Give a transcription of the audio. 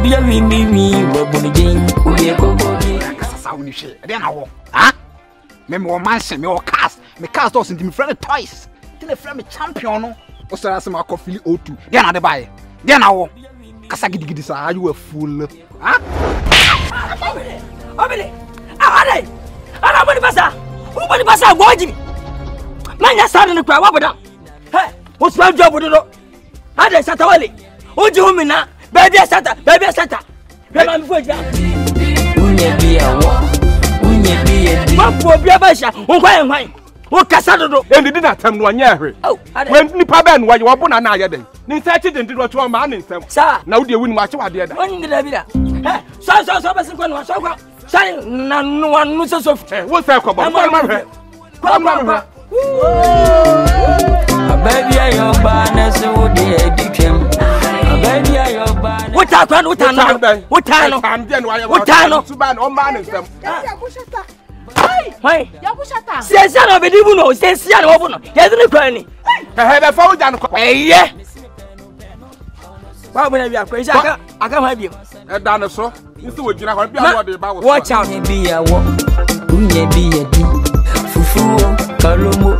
Ubia mi wabunijin uye kobogi Kasa woni hwe de na wo ha me mansion me cast me cast us into me friend twice till a friend champion no o sara se ma ko fili O2 de na de bae de na wo kasa gidigidi sa you a fool ha Obele awale ana boni pasa goji manya sare ne kwa waboda he o swa job do ade satawale o ji humina baby sata he ma mi foja unye bi ma po bia ba sha hwan o kasa dodo endidi na tam no anya ahwe when nipa ben wo bo na aye den ni search den do to ma ni nsem na wo de wuni ma che wade da onyi da bi da he so ba sin kwa no so kwa sai na no so wo sai kwa ba ma hwe baby ayo ba na so wo de edikem baby ayo ba utano suban o ma ni nsem Why? Yabushata. Sensia no be dibu no, sensia no obu no. Yezini kwani. Be fa uja no kwa. Eye. Ba bo na bia kwa aka ma bia. E da no so. Nsi wo gina kwa bia wo de ba wo. Watch out. Unye bi ya di. Fufu kalomo.